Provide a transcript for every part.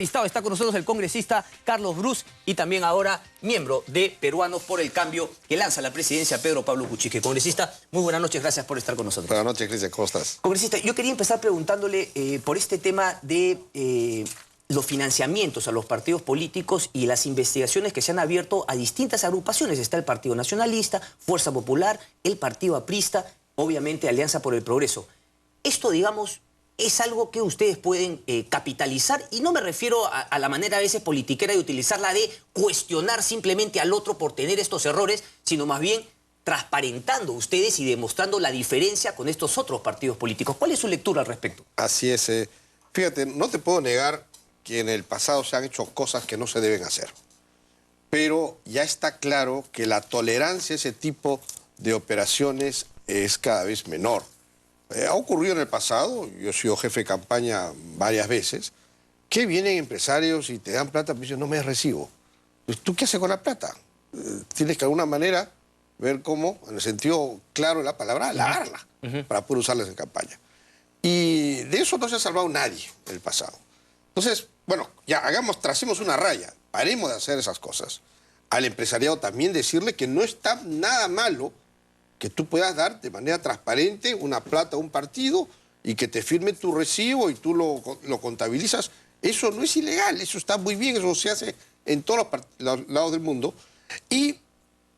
Está con nosotros el congresista Carlos Brus y también ahora miembro de Peruanos por el Cambio que lanza la presidencia Pedro Pablo Kuczynski. Congresista, muy buenas noches, gracias por estar con nosotros. Buenas noches, Cristian, ¿cómo estás? Congresista, yo quería empezar preguntándole por este tema de los financiamientos a los partidos políticos y las investigaciones que se han abierto a distintas agrupaciones. Está el Partido Nacionalista, Fuerza Popular, el Partido Aprista, obviamente Alianza por el Progreso. Esto, digamos, es algo que ustedes pueden capitalizar, y no me refiero a la manera a veces politiquera de utilizarla de cuestionar simplemente al otro por tener estos errores, sino más bien transparentando ustedes y demostrando la diferencia con estos otros partidos políticos. ¿Cuál es su lectura al respecto? Así es. Fíjate, no te puedo negar que en el pasado se han hecho cosas que no se deben hacer. Pero ya está claro que la tolerancia a ese tipo de operaciones es cada vez menor. Ha ocurrido en el pasado, yo he sido jefe de campaña varias veces, que vienen empresarios y te dan plata, pero dicen, no me recibo. Pues, ¿tú qué haces con la plata? Tienes que de alguna manera ver cómo, en el sentido claro de la palabra, lavarla para poder usarlas en campaña. Y de eso no se ha salvado nadie en el pasado. Entonces, bueno, ya tracemos una raya, paremos de hacer esas cosas. Al empresariado también decirle que no está nada malo que tú puedas dar de manera transparente una plata a un partido y que te firme tu recibo y tú lo contabilizas. Eso no es ilegal, eso está muy bien, eso se hace en todos los lados del mundo. Y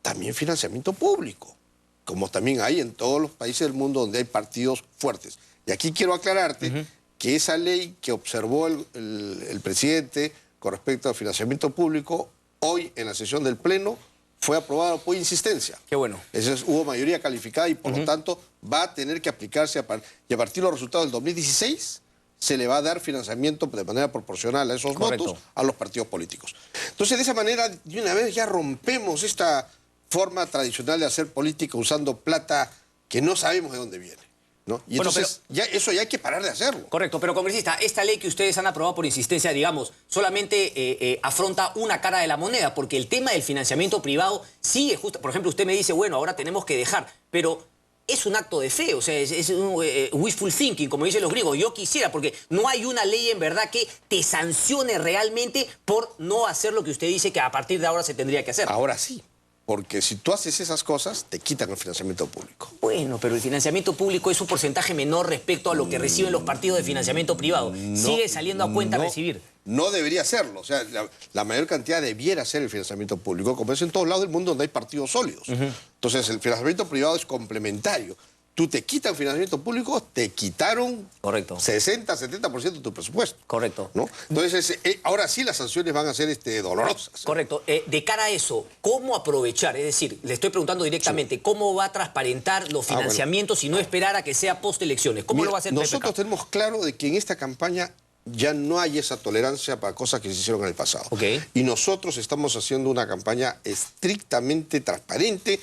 también financiamiento público, como también hay en todos los países del mundo donde hay partidos fuertes. Y aquí quiero aclararte que esa ley que observó el presidente con respecto al financiamiento público, hoy en la sesión del Pleno, fue aprobado por insistencia. Qué bueno. Hubo mayoría calificada y por lo tanto va a tener que aplicarse y a partir de los resultados del 2016 se le va a dar financiamiento de manera proporcional a esos votos a los partidos políticos. Entonces, de esa manera, de una vez ya rompemos esta forma tradicional de hacer política usando plata que no sabemos de dónde viene, ¿no? Y bueno, entonces eso ya hay que parar de hacerlo. Correcto, pero congresista, esta ley que ustedes han aprobado por insistencia, digamos, solamente afronta una cara de la moneda, porque el tema del financiamiento privado sigue justo. Por ejemplo, usted me dice, bueno, ahora tenemos que dejar, pero es un acto de fe, o sea, es un wishful thinking, como dicen los griegos. Yo quisiera, porque no hay una ley en verdad que te sancione realmente por no hacer lo que usted dice que a partir de ahora se tendría que hacer. Ahora sí. Porque si tú haces esas cosas, te quitan el financiamiento público. Bueno, pero el financiamiento público es un porcentaje menor respecto a lo que reciben los partidos de financiamiento privado. Sigue saliendo a cuenta recibir. No debería serlo. O sea, la mayor cantidad debiera ser el financiamiento público, como es en todos lados del mundo donde hay partidos sólidos. Entonces, el financiamiento privado es complementario. Tú te quitan financiamiento público, te quitaron 60, 70% de tu presupuesto. Correcto. ¿No? Entonces, ahora sí las sanciones van a ser dolorosas. Correcto. De cara a eso, ¿cómo aprovechar? Es decir, le estoy preguntando directamente, ¿cómo va a transparentar los financiamientos y no esperar a que sea post-elecciones? ¿Cómo lo va a hacer nosotros PPK? tenemos claro de que en esta campaña ya no hay esa tolerancia para cosas que se hicieron en el pasado. Y nosotros estamos haciendo una campaña estrictamente transparente.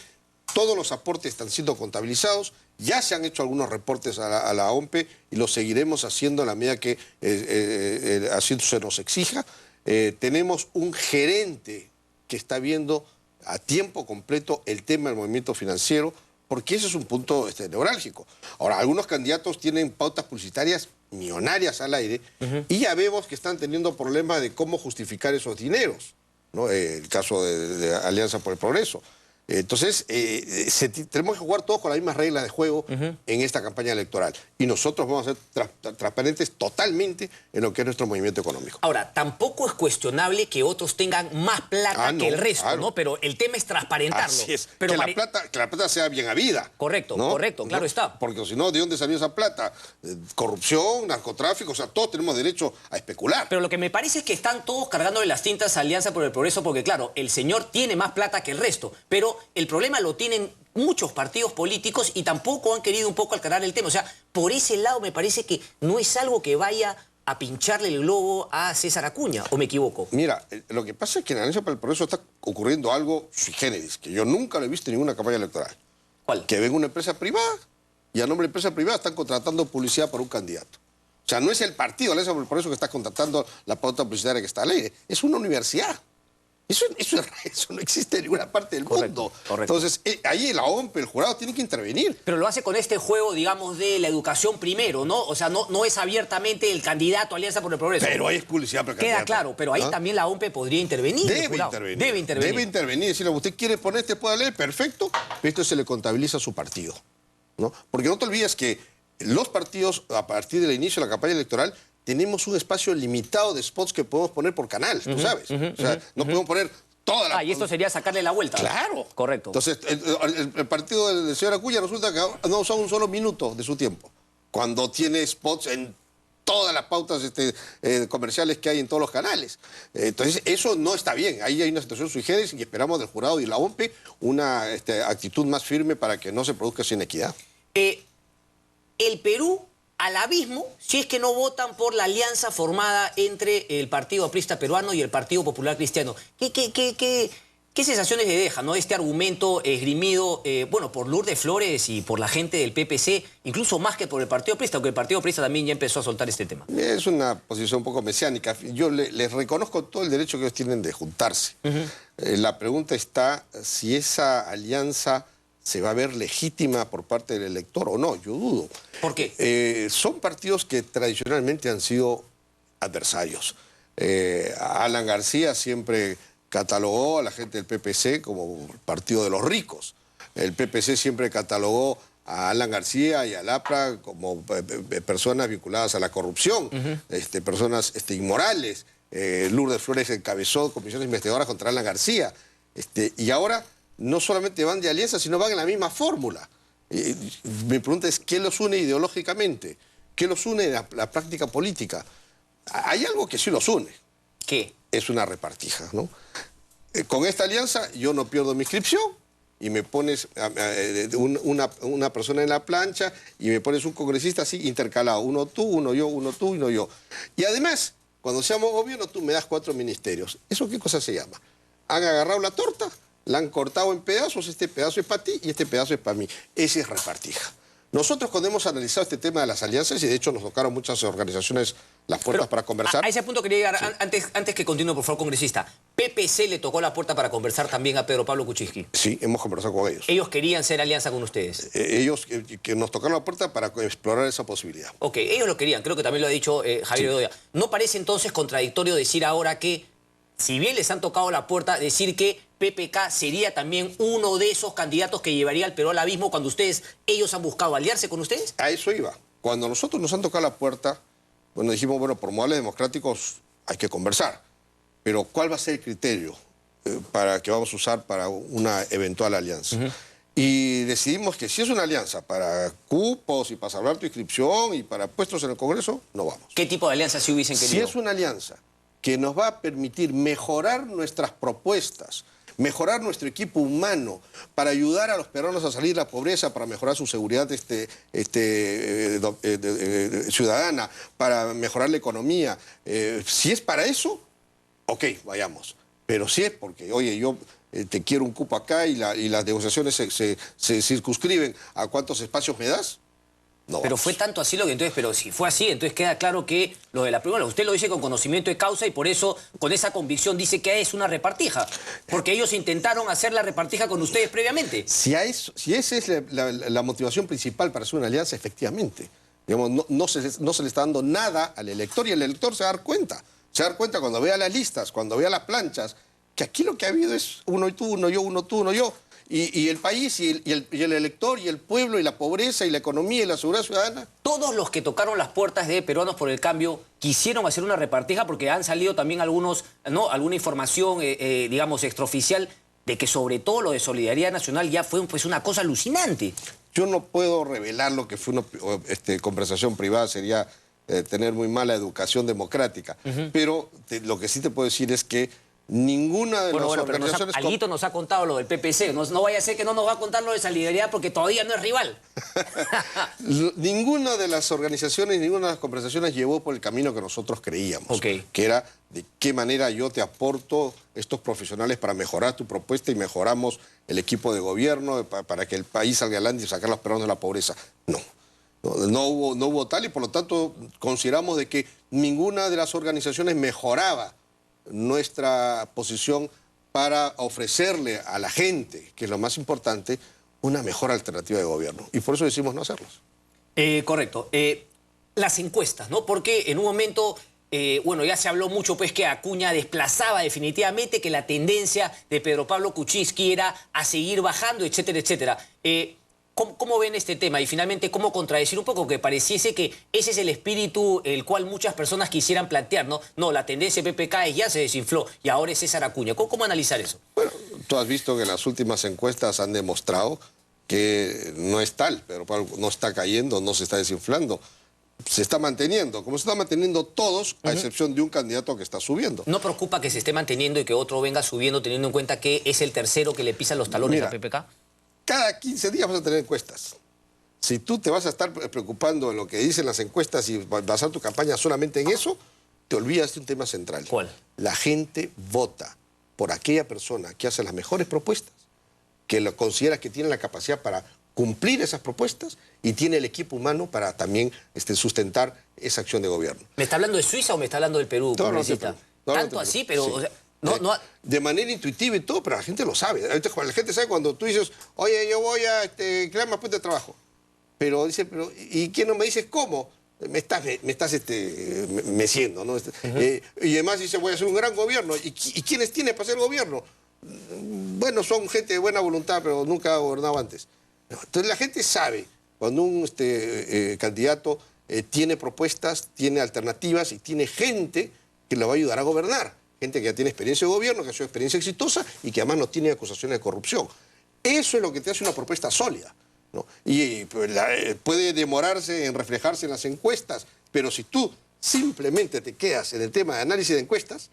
Todos los aportes están siendo contabilizados. Ya se han hecho algunos reportes a la OMPE y los seguiremos haciendo en la medida que así se nos exija. Tenemos un gerente que está viendo a tiempo completo el tema del movimiento financiero, porque ese es un punto neurálgico. Ahora, algunos candidatos tienen pautas publicitarias millonarias al aire y ya vemos que están teniendo problemas de cómo justificar esos dineros, ¿no? El caso de Alianza por el Progreso. Entonces, tenemos que jugar todos con las mismas reglas de juego en esta campaña electoral. Y nosotros vamos a ser transparentes totalmente en lo que es nuestro movimiento económico. Ahora, tampoco es cuestionable que otros tengan más plata que el resto, ¿no? Pero el tema es transparentarlo. Así es, pero que la plata sea bien habida. Correcto, ¿no? correcto, claro está. Porque si no, ¿de dónde salió esa plata? Corrupción, narcotráfico, o sea, todos tenemos derecho a especular. Pero lo que me parece es que están todos cargándole las tintas a Alianza por el Progreso, porque claro, el señor tiene más plata que el resto, pero el problema lo tienen muchos partidos políticos y tampoco han querido un poco aclarar el tema. O sea, por ese lado me parece que no es algo que vaya a pincharle el globo a César Acuña, ¿o me equivoco? Mira, lo que pasa es que en Alianza por el Progreso está ocurriendo algo sui generis, que yo nunca lo he visto en ninguna campaña electoral. ¿Cuál? Que venga una empresa privada y a nombre de empresa privada están contratando publicidad para un candidato. O sea, no es el partido Alianza por el Progreso que está contratando la pauta publicitaria que está al aire, es una universidad. Eso no existe en ninguna parte del mundo. Correcto. Entonces, ahí la OMP, el jurado, tiene que intervenir. Pero lo hace con este juego, digamos, de la educación primero, ¿no? O sea, no es abiertamente el candidato a Alianza por el Progreso. Pero ahí es publicidad para el Queda candidato. claro, pero ahí también la OMP podría intervenir. Debe intervenir. Debe intervenir. Decirle, usted quiere poner este pueda leer, perfecto, pero esto se le contabiliza a su partido, ¿no? Porque no te olvides que los partidos, a partir del inicio de la campaña electoral, tenemos un espacio limitado de spots que podemos poner por canal, tú sabes. O sea, no podemos poner toda la... y esto sería sacarle la vuelta. Claro. Correcto. Entonces, el partido del señor Acuña resulta que no ha usado un solo minuto de su tiempo, cuando tiene spots en todas las pautas comerciales que hay en todos los canales. Entonces, eso no está bien. Ahí hay una situación sui generis y esperamos del jurado y la OMP una actitud más firme para que no se produzca esa inequidad. El Perú al abismo si es que no votan por la alianza formada entre el Partido Aprista Peruano y el Partido Popular Cristiano. ¿Qué sensaciones le deja, ¿no? Este argumento esgrimido, bueno, por Lourdes Flores y por la gente del PPC, incluso más que por el Partido Aprista, aunque el Partido Aprista también ya empezó a soltar este tema? Es una posición un poco mesiánica. Yo les reconozco todo el derecho que ellos tienen de juntarse. La pregunta está si esa alianza se va a ver legítima por parte del elector o no. Yo dudo. ¿Por qué? Son partidos que tradicionalmente han sido adversarios. Alan García siempre catalogó a la gente del PPC como partido de los ricos. El PPC siempre catalogó a Alan García y a Lapra como personas vinculadas a la corrupción, personas inmorales. Lourdes Flores encabezó comisiones investigadoras contra Alan García. Y ahora no solamente van de alianza, sino van en la misma fórmula. Mi pregunta es, ¿qué los une ideológicamente? ¿Qué los une en la práctica política? Hay algo que sí los une. ¿Qué? Es una repartija, ¿no? Con esta alianza yo no pierdo mi inscripción y me pones una persona en la plancha y me pones un congresista así intercalado. Uno tú, uno yo, uno tú, uno yo. Y además, cuando seamos gobierno, tú me das 4 ministerios. ¿Eso qué cosa se llama? Han agarrado la torta, la han cortado en pedazos, este pedazo es para ti y este pedazo es para mí. Esa es repartija. Nosotros cuando hemos analizado este tema de las alianzas, y de hecho nos tocaron muchas organizaciones las puertas para conversar. A ese punto quería llegar, antes que continúe, por favor, congresista. ¿PPC le tocó la puerta para conversar también a Pedro Pablo Kuczynski? Sí, hemos conversado con ellos. ¿Ellos querían ser alianza con ustedes? Ellos que nos tocaron la puerta para explorar esa posibilidad. Ok, ellos lo querían, creo que también lo ha dicho Javier Bedoya. ¿No parece entonces contradictorio decir ahora que, si bien les han tocado la puerta, decir que PPK sería también uno de esos candidatos que llevaría al Perú al abismo cuando ellos han buscado aliarse con ustedes? A eso iba. Cuando nosotros nos han tocado la puerta, bueno, dijimos, bueno, por modales democráticos hay que conversar. Pero ¿cuál va a ser el criterio que vamos a usar para una eventual alianza? Y decidimos que si es una alianza para cupos y para salvar tu inscripción y para puestos en el Congreso, no vamos. ¿Qué tipo de alianza sí hubiesen querido? Si es una alianza que nos va a permitir mejorar nuestras propuestas, mejorar nuestro equipo humano, para ayudar a los peruanos a salir de la pobreza, para mejorar su seguridad ciudadana, para mejorar la economía. Si es para eso, ok, vayamos. Pero si es porque, oye, yo te quiero un cupo acá y las negociaciones se circunscriben a cuántos espacios me das, no. Pero fue tanto así lo que entonces, pero si fue así, entonces queda claro que lo de la primera, usted lo dice con conocimiento de causa y por eso, con esa convicción, dice que es una repartija. Porque ellos intentaron hacer la repartija con ustedes previamente. Si esa es la motivación principal para hacer una alianza, efectivamente. Digamos, no se le está dando nada al elector y el elector se va a dar cuenta. Se va a dar cuenta cuando vea las listas, cuando vea las planchas, que aquí lo que ha habido es uno y tú, uno yo, uno tú, uno yo. Y el país, y el elector, y el pueblo, y la pobreza, y la economía, y la seguridad ciudadana. Todos los que tocaron las puertas de Peruanos por el Cambio quisieron hacer una repartija porque han salido también alguna información, digamos, extraoficial, de que sobre todo lo de Solidaridad Nacional ya fue pues, una cosa alucinante. Yo no puedo revelar lo que fue una conversación privada, sería tener muy mala educación democrática. Pero lo que sí te puedo decir es que ninguna de las organizaciones... Pero Alguito nos ha contado lo del PPC. No vaya a ser que no nos va a contar lo de Solidaridad porque todavía no es rival. Ninguna de las organizaciones, ninguna de las conversaciones llevó por el camino que nosotros creíamos. Que era de qué manera yo te aporto estos profesionales para mejorar tu propuesta y mejoramos el equipo de gobierno para que el país salga adelante y sacar a los peruanos de la pobreza. No hubo tal y por lo tanto consideramos de que ninguna de las organizaciones mejoraba nuestra posición para ofrecerle a la gente, que es lo más importante, una mejor alternativa de gobierno. Y por eso decimos no hacerlos. Correcto. Las encuestas, ¿no? Porque en un momento, bueno, ya se habló mucho pues que Acuña desplazaba definitivamente, que la tendencia de Pedro Pablo Kuczynski era a seguir bajando, etcétera, etcétera. ¿Cómo ven este tema? Y finalmente, ¿cómo contradecir un poco? Que pareciese que ese es el espíritu el cual muchas personas quisieran plantear, ¿no? No, la tendencia de PPK ya se desinfló y ahora es César Acuña. ¿Cómo analizar eso? Bueno, tú has visto que las últimas encuestas han demostrado que no es tal, pero no está cayendo, no se está desinflando. Se está manteniendo, como se está manteniendo todos, a excepción de un candidato que está subiendo. ¿No preocupa que se esté manteniendo y que otro venga subiendo, teniendo en cuenta que es el tercero que le pisa los talones a PPK? Cada 15 días vas a tener encuestas. Si tú te vas a estar preocupando en lo que dicen las encuestas y basar tu campaña solamente en eso, te olvidas de un tema central. ¿Cuál? La gente vota por aquella persona que hace las mejores propuestas, que lo considera que tiene la capacidad para cumplir esas propuestas y tiene el equipo humano para también sustentar esa acción de gobierno. ¿Me está hablando de Suiza o me está hablando del Perú? Tanto así, pero... Sí. O sea, de manera intuitiva y todo, pero la gente lo sabe. La gente sabe cuando tú dices, oye, yo voy a crear más puestos de trabajo. Pero dice, ¿y quién no me dice cómo? Me estás meciendo, ¿no? Y además dice, voy a hacer un gran gobierno. ¿Y quiénes tiene para hacer gobierno? Bueno, son gente de buena voluntad, pero nunca ha gobernado antes. Entonces la gente sabe cuando un candidato tiene propuestas, tiene alternativas y tiene gente que le va a ayudar a gobernar. Gente que ya tiene experiencia de gobierno, que ha sido experiencia exitosa y que además no tiene acusaciones de corrupción. Eso es lo que te hace una propuesta sólida, ¿no? Y puede demorarse en reflejarse en las encuestas, pero si tú simplemente te quedas en el tema de análisis de encuestas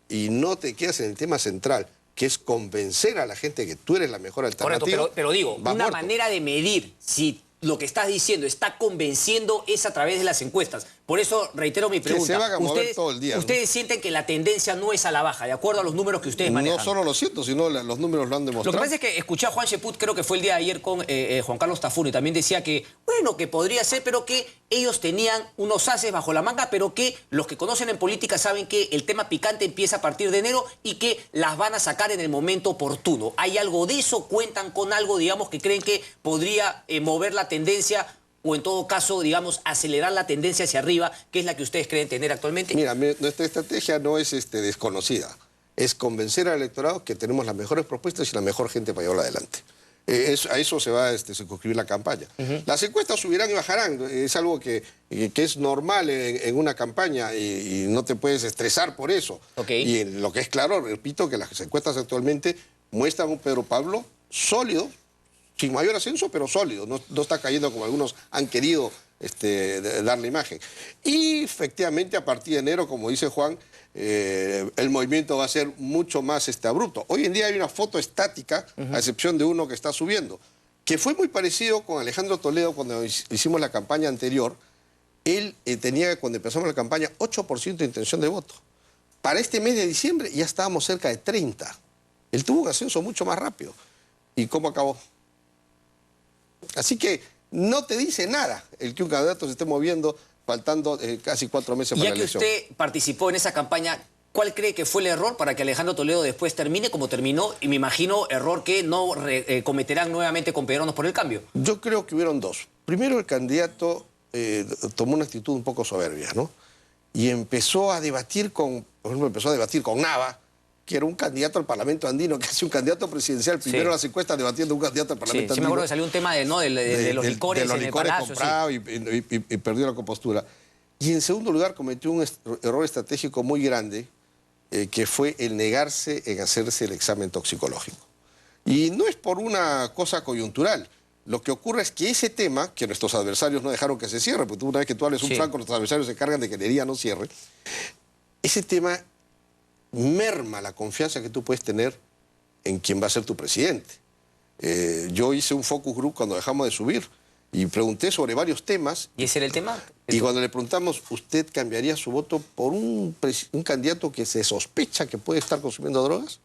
y no te quedas en el tema central, que es convencer a la gente que tú eres la mejor alternativa. Correcto, pero digo, una manera de medir si lo que estás diciendo está convenciendo es a través de las encuestas. Por eso reitero mi pregunta. Que se van a mover todo el día. Ustedes sienten que la tendencia no es a la baja, de acuerdo a los números que ustedes manejan. No solo lo siento, sino los números lo han demostrado. Lo que pasa es que escuché a Juan Sheput, creo que fue el día de ayer con Juan Carlos Tafur, y también decía que, bueno, que podría ser, pero que ellos tenían unos ases bajo la manga, pero que los que conocen en política saben que el tema picante empieza a partir de enero y que las van a sacar en el momento oportuno. ¿Hay algo de eso? ¿Cuentan con algo, digamos, que creen que podría mover la tendencia o en todo caso, digamos, acelerar la tendencia hacia arriba, que es la que ustedes creen tener actualmente? Mira, nuestra estrategia no es desconocida. Es convencer al electorado que tenemos las mejores propuestas y la mejor gente para llevarla adelante. A eso se va a circunscribir la campaña. Las encuestas subirán y bajarán. Es algo que es normal en una campaña y no te puedes estresar por eso. Y en lo que es claro, repito, que las encuestas actualmente muestran un Pedro Pablo sólido, sin mayor ascenso, pero sólido. No está cayendo como algunos han querido dar la imagen. Y efectivamente, a partir de enero, como dice Juan, el movimiento va a ser mucho más abrupto. Hoy en día hay una foto estática, a excepción de uno que está subiendo, que fue muy parecido con Alejandro Toledo cuando hicimos la campaña anterior. Él tenía, cuando empezamos la campaña, 8% de intención de voto. Para este mes de diciembre ya estábamos cerca de 30%. Él tuvo un ascenso mucho más rápido. ¿Y cómo acabó? Así que no te dice nada el que un candidato se esté moviendo faltando casi 4 meses para la elección. Ya que usted participó en esa campaña, ¿cuál cree que fue el error para que Alejandro Toledo después termine como terminó? Y me imagino error que no cometerán nuevamente con Peronos por el Cambio. Yo creo que hubieron dos. Primero, el candidato tomó una actitud un poco soberbia, ¿no? Y empezó a debatir por ejemplo, Nava, que era un candidato al Parlamento andino, casi un candidato presidencial. Primero las encuestas debatiendo un candidato al Parlamento andino. Sí, me acuerdo que salió un tema de los licores de los en el licores Palacio. Comprado y perdió la compostura. Y en segundo lugar cometió un error estratégico muy grande, que fue el negarse en hacerse el examen toxicológico. Y no es por una cosa coyuntural. Lo que ocurre es que ese tema, que nuestros adversarios no dejaron que se cierre, porque una vez que tú hables un franco, nuestros adversarios se encargan de que la herida no cierre, ese tema merma la confianza que tú puedes tener en quien va a ser tu presidente. Yo hice un focus group cuando dejamos de subir y pregunté sobre varios temas. ¿Y ese era el tema? Y cuando le preguntamos, ¿usted cambiaría su voto por un candidato que se sospecha que puede estar consumiendo drogas?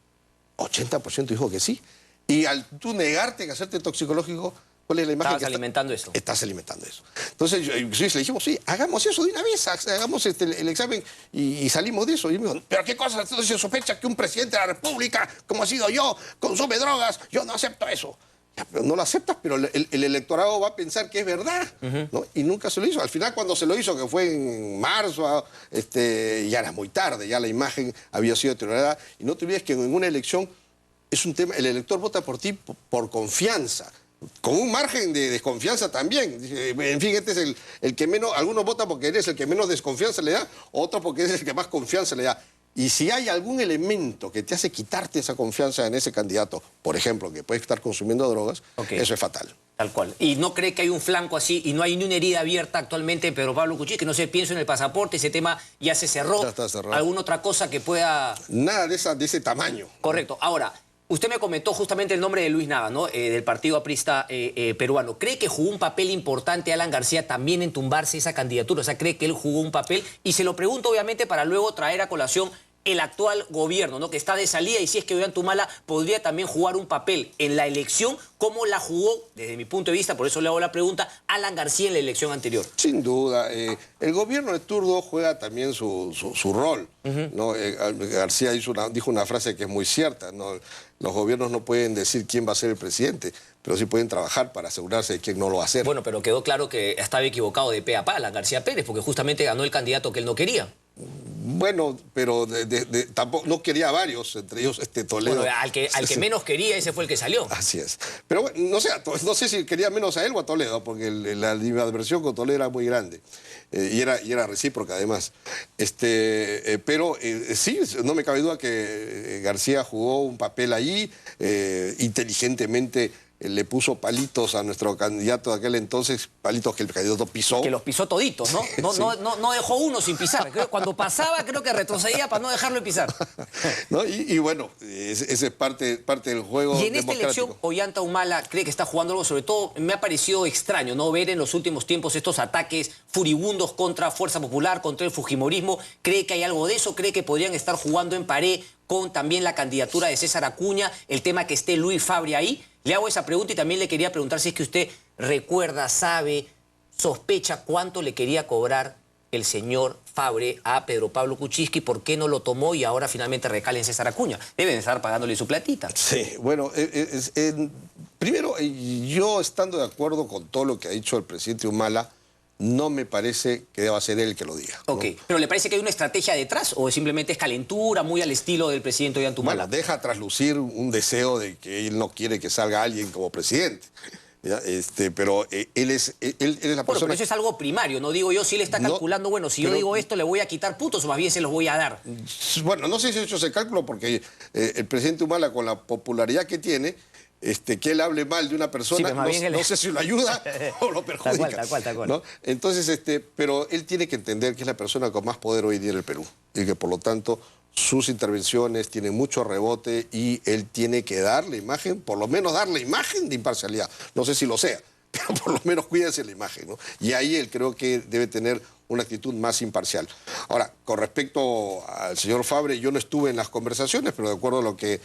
80% dijo que sí. Y al tú negarte que hacerte toxicológico, ¿Cuál es la imagen? Estabas alimentando eso. Estás alimentando eso. Entonces, le dijimos, sí, hagamos eso de una vez, hagamos el examen y salimos de eso. Y me dijo, ¿pero qué cosa se sospecha que un presidente de la República, como ha sido yo, consume drogas? Yo no acepto eso. Ya, pero no lo aceptas, pero el electorado va a pensar que es verdad, ¿no? Y nunca se lo hizo. Al final, cuando se lo hizo, que fue en marzo, ya era muy tarde, ya la imagen había sido deteriorada. Y no te olvides que en una elección es un tema, el elector vota por ti por confianza, con un margen de desconfianza también. En fin, este es el que menos, algunos votan porque eres el que menos desconfianza le da, otros porque eres el que más confianza le da. Y si hay algún elemento que te hace quitarte esa confianza en ese candidato, por ejemplo, que puede estar consumiendo drogas, eso es fatal. Tal cual. ¿Y no cree que hay un flanco así y no hay ni una herida abierta actualmente en Pedro Pablo Kuczynski? No sé, pienso en el pasaporte, ese tema ya se cerró. Ya está cerrado. ¿Alguna otra cosa que pueda...? Nada de ese tamaño. Correcto. Ahora, usted me comentó justamente el nombre de Luis Nava, ¿no? Del Partido Aprista peruano. ¿Cree que jugó un papel importante Alan García también en tumbarse esa candidatura? O sea, ¿cree que él jugó un papel? Y se lo pregunto, obviamente, para luego traer a colación el actual gobierno, ¿no? Que está de salida, y si es que Ollanta podría también jugar un papel en la elección, como la jugó, desde mi punto de vista, por eso le hago la pregunta, Alan García en la elección anterior. Sin duda. El gobierno de turno juega también su rol, ¿no? García dijo una frase que es muy cierta, ¿no? Los gobiernos no pueden decir quién va a ser el presidente, pero sí pueden trabajar para asegurarse de quién no lo va a hacer. Bueno, pero quedó claro que estaba equivocado de pe a pa Alan García Pérez, porque justamente ganó el candidato que él no quería. Bueno, pero tampoco no quería a varios, entre ellos Toledo. Bueno, al que menos quería, ese fue el que salió. Así es. Pero bueno, no sé si quería menos a él o a Toledo, porque la animadversión con Toledo era muy grande. Y era recíproca, además. Pero sí, no me cabe duda que García jugó un papel ahí, inteligentemente. Le puso palitos a nuestro candidato de aquel entonces, palitos que el candidato pisó. Que los pisó toditos, ¿no? Sí. No dejó uno sin pisar. Cuando pasaba, creo que retrocedía para no dejarlo pisar. ¿No? Y bueno, ese es parte del juego democrático. Y en esta elección, Ollanta cree que está jugando algo. Sobre todo, me ha parecido extraño, ¿no? Ver en los últimos tiempos estos ataques furibundos contra Fuerza Popular, contra el fujimorismo. ¿Cree que hay algo de eso? ¿Cree que podrían estar jugando en pared con también la candidatura de César Acuña, el tema que esté Luis Fabre ahí? Le hago esa pregunta y también le quería preguntar si es que usted recuerda, sabe, sospecha cuánto le quería cobrar el señor Fabre a Pedro Pablo Kuczynski, por qué no lo tomó y ahora finalmente recala en César Acuña. Deben estar pagándole su platita. Sí, bueno, primero, yo estando de acuerdo con todo lo que ha dicho el presidente Humala, no me parece que deba ser él el que lo diga, ¿no? Ok, pero ¿le parece que hay una estrategia detrás o simplemente es calentura, muy al estilo del presidente Ollanta Humala? Bueno, deja traslucir un deseo de que él no quiere que salga alguien como presidente. ¿Ya? Pero él es la persona... Bueno, pero eso es algo primario, no digo yo, si él está calculando, bueno, si yo digo esto le voy a quitar puntos o más bien se los voy a dar. Bueno, no sé si ha hecho ese cálculo porque el presidente Humala, con la popularidad que tiene, que él hable mal de una persona, sí, no sé si lo ayuda o lo perjudica. Tal cual. ¿No? Entonces, pero él tiene que entender que es la persona con más poder hoy día en el Perú y que por lo tanto sus intervenciones tienen mucho rebote y él tiene que dar la imagen, por lo menos dar la imagen de imparcialidad. No sé si lo sea, pero por lo menos cuídense la imagen, ¿no? Y ahí él creo que debe tener una actitud más imparcial. Ahora, con respecto al señor Fabre, yo no estuve en las conversaciones, pero de acuerdo a lo que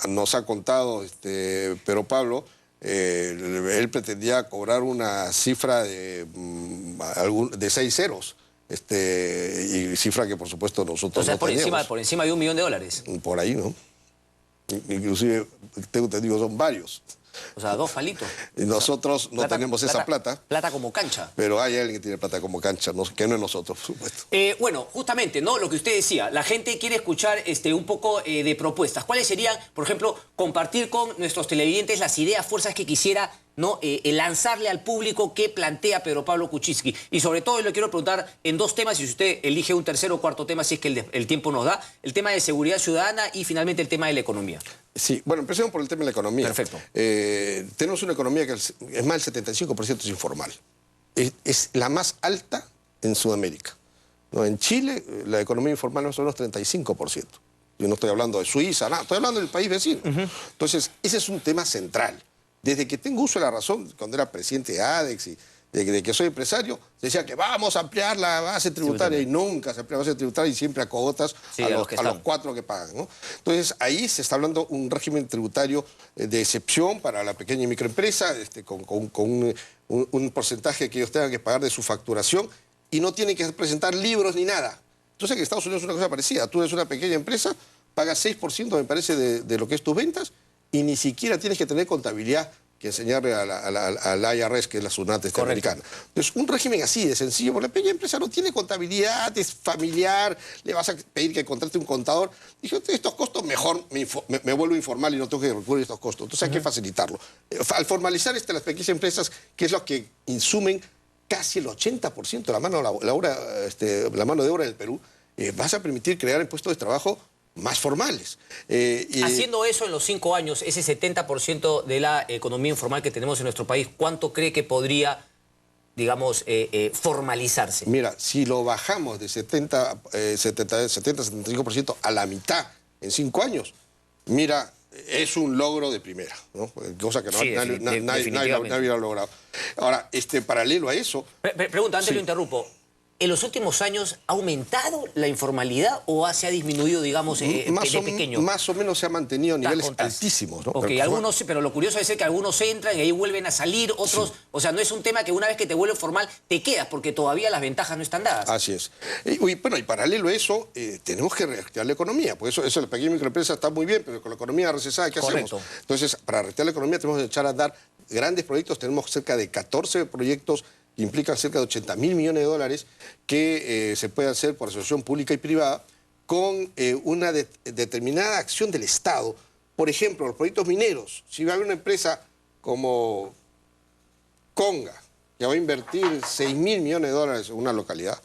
nos ha contado Pedro Pablo, él pretendía cobrar una cifra de 6 ceros. Y cifra que por supuesto nosotros no teníamos. Por encima de $1 millón. Por ahí, ¿no? Inclusive, tengo entendido, son varios. O sea, 2 palitos. Y nosotros no tenemos esa plata. Plata como cancha. Pero hay alguien que tiene plata como cancha, que no es nosotros, por supuesto. Bueno, justamente, ¿no? Lo que usted decía, la gente quiere escuchar un poco de propuestas. ¿Cuáles serían, por ejemplo, compartir con nuestros televidentes las ideas, fuerzas que quisiera, ¿no? Lanzarle al público que plantea Pedro Pablo Kuczynski? Y sobre todo, le quiero preguntar en 2 temas, y si usted elige un tercero o cuarto tema, si es que el tiempo nos da, el tema de seguridad ciudadana y finalmente el tema de la economía. Sí, bueno, empecemos por el tema de la economía. Perfecto. Tenemos una economía que es más del 75% es informal. Es la más alta en Sudamérica, ¿no? En Chile, la economía informal es menos 35%. Yo no estoy hablando de Suiza, nada, estoy hablando del país vecino. Entonces, ese es un tema central. Desde que tengo uso de la razón, cuando era presidente de ADEX y de que soy empresario, se decía que vamos a ampliar la base tributaria y nunca se amplía la base tributaria y siempre a cogotas a los 4 que pagan, ¿no? Entonces ahí se está hablando un régimen tributario de excepción para la pequeña y microempresa, con un porcentaje que ellos tengan que pagar de su facturación y no tienen que presentar libros ni nada. Entonces en Estados Unidos es una cosa parecida. Tú eres una pequeña empresa, pagas 6% me parece de lo que es tus ventas y ni siquiera tienes que tener contabilidad que enseñarle a la IRS, que es la SUNAT americana. Entonces, un régimen así de sencillo, porque la pequeña empresa no tiene contabilidad, es familiar, le vas a pedir que contrate un contador. Dije, estos costos mejor me vuelvo informal y no tengo que recurrir a estos costos. Entonces hay que facilitarlo. Al formalizar las pequeñas empresas, que es lo que insumen casi el 80% de la mano de obra del Perú, vas a permitir crear puestos de trabajo más formales. Haciendo eso en los 5 años, ese 70% de la economía informal que tenemos en nuestro país, ¿cuánto cree que podría, digamos, formalizarse? Mira, si lo bajamos de 70-75% a la mitad en 5 años, mira, es un logro de primera, ¿no? Cosa que nadie hubiera logrado. Ahora, paralelo a eso... Pregunta, antes lo interrumpo. ¿En los últimos años ha aumentado la informalidad o se ha disminuido, digamos, de pequeño? Más o menos se ha mantenido a niveles altísimos, ¿no? Ok, pero lo curioso es que algunos entran y ahí vuelven a salir, otros... Sí. O sea, no es un tema que una vez que te vuelve formal te quedas, porque todavía las ventajas no están dadas. Así es. Bueno, y paralelo a eso, tenemos que reactivar la economía. Por eso la pequeña y microempresa está muy bien, pero con la economía recesada, ¿qué hacemos? Entonces, para reactivar la economía tenemos que echar a andar grandes proyectos. Tenemos cerca de 14 proyectos que implican cerca de 80.000 millones de dólares que se puede hacer por asociación pública y privada con una determinada acción del Estado. Por ejemplo, los proyectos mineros. Si va a haber una empresa como Conga, que va a invertir 6.000 millones de dólares en una localidad,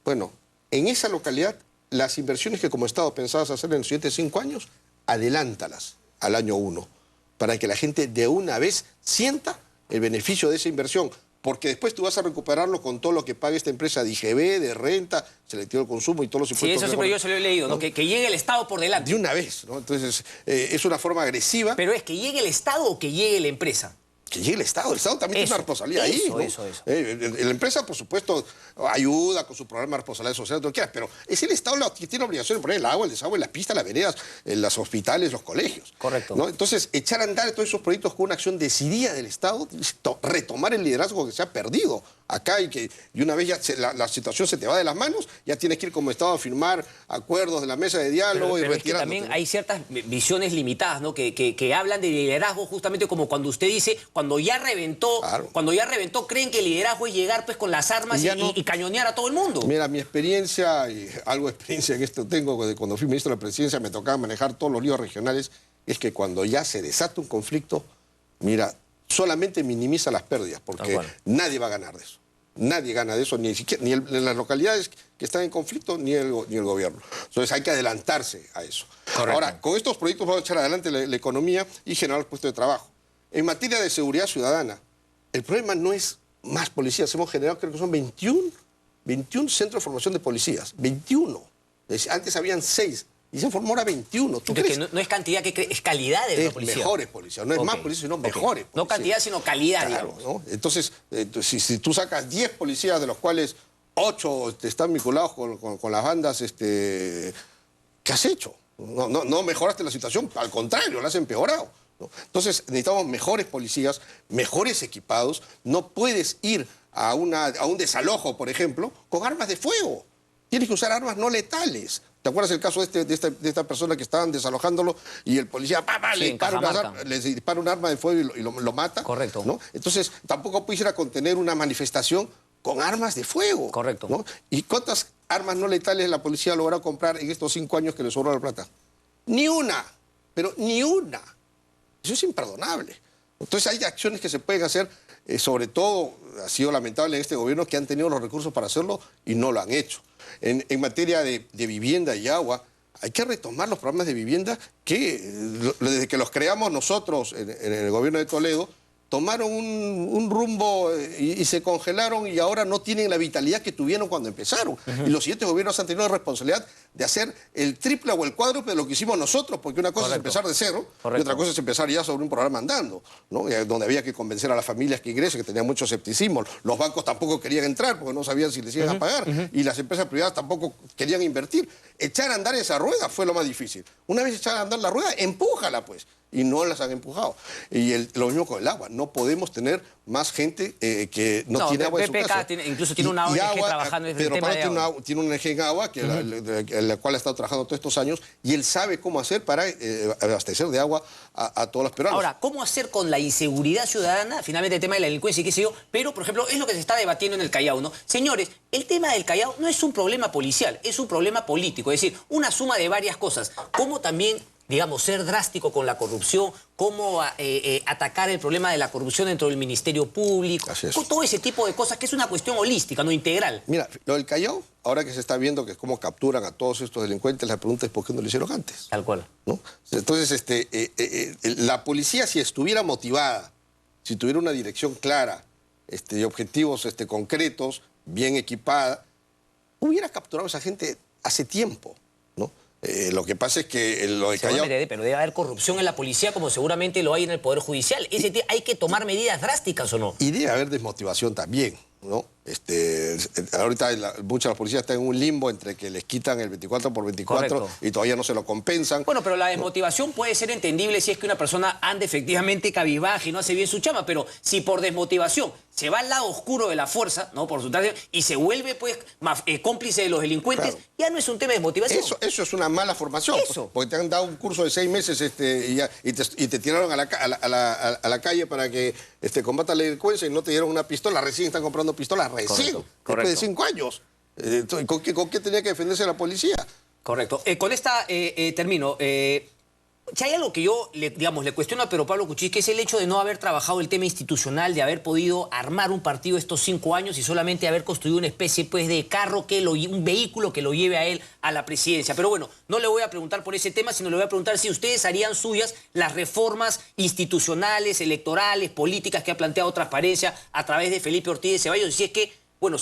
bueno, en esa localidad, las inversiones que como Estado pensabas hacer en los siguientes 5 años, adelántalas al año 1, para que la gente de una vez sienta el beneficio de esa inversión. Porque después tú vas a recuperarlo con todo lo que pague esta empresa de IGB, de renta, selectivo de consumo y todos los impuestos. Sí, eso siempre yo se lo he leído, ¿no? Que llegue el Estado por delante. De una vez, ¿no? Entonces, es una forma agresiva. Pero es que llegue el Estado o que llegue la empresa. Que llegue el Estado también tiene una responsabilidad ahí, ¿no? Eso. La empresa, por supuesto, ayuda con su programa de responsabilidad social, lo que quieras, pero es el Estado el que tiene la obligación de poner el agua, el desagüe, las pistas, las veredas, los hospitales, los colegios. Correcto. ¿No? Entonces, echar a andar todos esos proyectos con una acción decidida del Estado, retomar el liderazgo que se ha perdido acá y una vez ya la situación se te va de las manos, ya tienes que ir como Estado a firmar acuerdos de la mesa de diálogo y retirando. Es que también hay ciertas visiones limitadas, ¿no? Que hablan de liderazgo justamente como cuando usted dice, cuando ya reventó, creen que el liderazgo es llegar pues con las armas y cañonear a todo el mundo. Mira, mi experiencia, y algo de experiencia en esto tengo, cuando fui ministro de la Presidencia me tocaba manejar todos los líos regionales, es que cuando ya se desata un conflicto, mira, solamente minimiza las pérdidas, porque nadie va a ganar de eso. Nadie gana de eso, ni en las localidades que están en conflicto, ni el gobierno. Entonces hay que adelantarse a eso. Correcto. Ahora, con estos proyectos vamos a echar adelante la economía y generar puestos de trabajo. En materia de seguridad ciudadana, el problema no es más policías. Hemos generado, creo que son 21 centros de formación de policías. 21. Antes habían 6. Y se formó ahora 21. ¿Tú crees? Que no es cantidad, es calidad de la policía. Mejores policías. No es más policías, sino mejores policías. No cantidad, sino calidad, claro, digamos. ¿No? Entonces, si tú sacas 10 policías, de los cuales 8 están vinculados con las bandas, ¿qué has hecho? No mejoraste la situación, al contrario, la has empeorado, ¿no? Entonces, necesitamos mejores policías, mejores equipados. No puedes ir a un desalojo, por ejemplo, con armas de fuego. Tienes que usar armas no letales. ¿Te acuerdas el caso de esta persona que estaban desalojándolo y el policía le dispara un arma de fuego y lo mata? Correcto. ¿No? Entonces, tampoco puedes ir a contener una manifestación con armas de fuego. Correcto. ¿No? ¿Y cuántas armas no letales la policía ha logrado comprar en estos 5 años que le sobró la plata? Ni una, pero ni una. Eso es imperdonable. Entonces hay acciones que se pueden hacer, sobre todo ha sido lamentable en este gobierno que han tenido los recursos para hacerlo y no lo han hecho. En materia de vivienda y agua, hay que retomar los programas de vivienda que desde que los creamos nosotros en el gobierno de Toledo, tomaron un rumbo y se congelaron y ahora no tienen la vitalidad que tuvieron cuando empezaron. Y los siguientes gobiernos han tenido la responsabilidad de hacer el triple o el cuádruple de lo que hicimos nosotros, porque una cosa es empezar de cero y otra cosa es empezar ya sobre un programa andando, ¿no? Donde había que convencer a las familias que ingresen, que tenían mucho escepticismo. Los bancos tampoco querían entrar porque no sabían si les iban a pagar y las empresas privadas tampoco querían invertir. Echar a andar esa rueda fue lo más difícil. Una vez echada a andar la rueda, empújala pues. Y no las han empujado. Y lo mismo con el agua. No podemos tener más gente que no tiene agua en su casa. Incluso tiene una ONG trabajando en el tema de agua. Tiene una ONG en agua, la cual ha estado trabajando todos estos años, y él sabe cómo hacer para abastecer de agua a todos los peruanos. Ahora, ¿cómo hacer con la inseguridad ciudadana? Finalmente el tema de la delincuencia y qué sé yo, pero, por ejemplo, es lo que se está debatiendo en el Callao, ¿no? Señores, el tema del Callao no es un problema policial, es un problema político, es decir, una suma de varias cosas. ¿Cómo también, digamos, ser drástico con la corrupción, cómo atacar el problema de la corrupción dentro del Ministerio Público, con todo ese tipo de cosas que es una cuestión holística, no integral? Mira, lo del Callao, ahora que se está viendo que es cómo capturan a todos estos delincuentes, la pregunta es ¿por qué no lo hicieron antes? Tal cual. ¿No? Entonces, la policía, si estuviera motivada, si tuviera una dirección clara, y objetivos concretos, bien equipada, hubiera capturado a esa gente hace tiempo, ¿no? Lo que pasa es que lo de Callao... Pero debe haber corrupción en la policía como seguramente lo hay en el Poder Judicial. ¿Hay que tomar medidas drásticas o no? Y debe haber desmotivación también, ¿no? Ahorita muchas de las policías están en un limbo entre que les quitan el 24/24 Correcto. y todavía no se lo compensan. Bueno, pero la desmotivación puede ser entendible si es que una persona anda efectivamente cabizbaja y no hace bien su chama, pero si por desmotivación se va al lado oscuro de la fuerza, ¿no? Por su y se vuelve pues cómplice de los delincuentes, claro, ya no es un tema de desmotivación. Eso es una mala formación. Eso. Porque te han dado un curso de 6 meses y te tiraron a la calle para que combata la delincuencia y no te dieron una pistola. Recién están comprando pistolas, recién. Correcto. Después de 5 años. ¿Con qué tenía que defenderse la policía? Correcto. Con esta termino. Si hay algo que yo le cuestiono a Pedro Pablo Kuczynski, que es el hecho de no haber trabajado el tema institucional, de haber podido armar un partido estos 5 años y solamente haber construido una especie pues de carro, un vehículo que lo lleve a él a la presidencia. Pero bueno, no le voy a preguntar por ese tema, sino le voy a preguntar si ustedes harían suyas las reformas institucionales, electorales, políticas que ha planteado Transparencia a través de Felipe Ortiz de Ceballos, si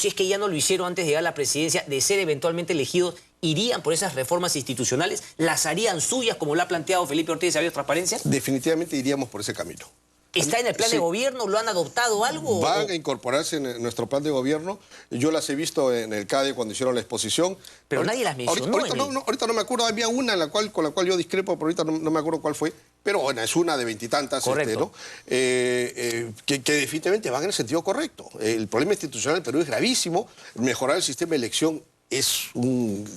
es que ya no lo hicieron antes de llegar a la presidencia, de ser eventualmente elegidos, ¿irían por esas reformas institucionales? ¿Las harían suyas como lo ha planteado Felipe Ortiz de Ceballos Transparencia? Definitivamente iríamos por ese camino. ¿Está en el plan de gobierno? ¿Lo han adoptado algo? Van a incorporarse en nuestro plan de gobierno. Yo las he visto en el CADE cuando hicieron la exposición. Pero nadie las mencionó. Ahorita no me acuerdo, había una con la cual yo discrepo, pero ahorita no me acuerdo cuál fue. Pero bueno, es una de 20 y tantas, ¿no? Que definitivamente van en el sentido correcto. El problema institucional del Perú es gravísimo. Mejorar el sistema de elección es un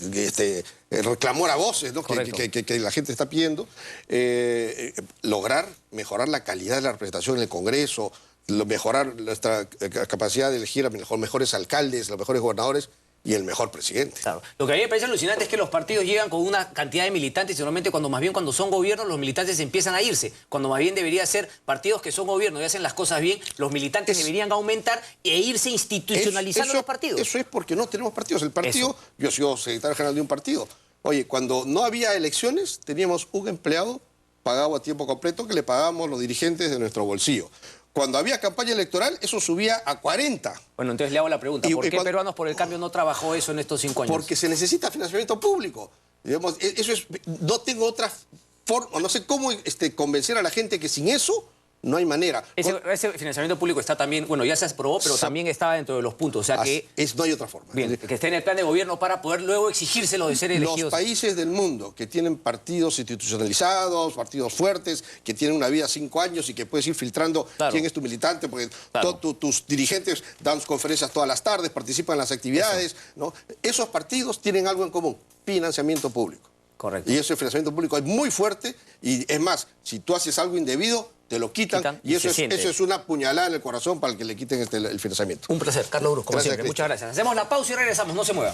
reclamor a voces, ¿no? que la gente está pidiendo. Lograr mejorar la calidad de la representación en el Congreso, mejorar nuestra capacidad de elegir a los mejores alcaldes, los mejores gobernadores y el mejor presidente. Claro. Lo que a mí me parece alucinante es que los partidos llegan con una cantidad de militantes y normalmente cuando son gobiernos los militantes empiezan a irse. Cuando más bien debería ser partidos que son gobiernos y hacen las cosas bien, los militantes deberían aumentar e irse institucionalizando los partidos. Eso es porque no tenemos partidos. El partido, yo soy secretario general de un partido. Oye, cuando no había elecciones teníamos un empleado pagado a tiempo completo que le pagábamos los dirigentes de nuestro bolsillo. Cuando había campaña electoral, eso subía a 40. Bueno, entonces le hago la pregunta. ¿Por qué Peruanos por el Cambio no trabajó eso en estos 5 años? Porque se necesita financiamiento público. Digamos, no tengo otra forma, no sé cómo convencer a la gente que sin eso no hay manera. Ese financiamiento público está también, bueno, ya se aprobó, pero también estaba dentro de los puntos. O sea que... no hay otra forma. Bien, que esté en el plan de gobierno para poder luego exigírselo de ser elegidos. Los países del mundo que tienen partidos institucionalizados, partidos fuertes, que tienen una vida 5 años y que puedes ir filtrando quién es tu militante, porque tus dirigentes dan conferencias todas las tardes, participan en las actividades, ¿no? Esos partidos tienen algo en común, financiamiento público. Correcto. Y ese financiamiento público es muy fuerte y es más, si tú haces algo indebido, te lo quitan y eso es una puñalada en el corazón para el que le quiten el financiamiento. Un placer, Carlos Brus, como siempre. Muchas gracias. Hacemos la pausa y regresamos, no se mueva.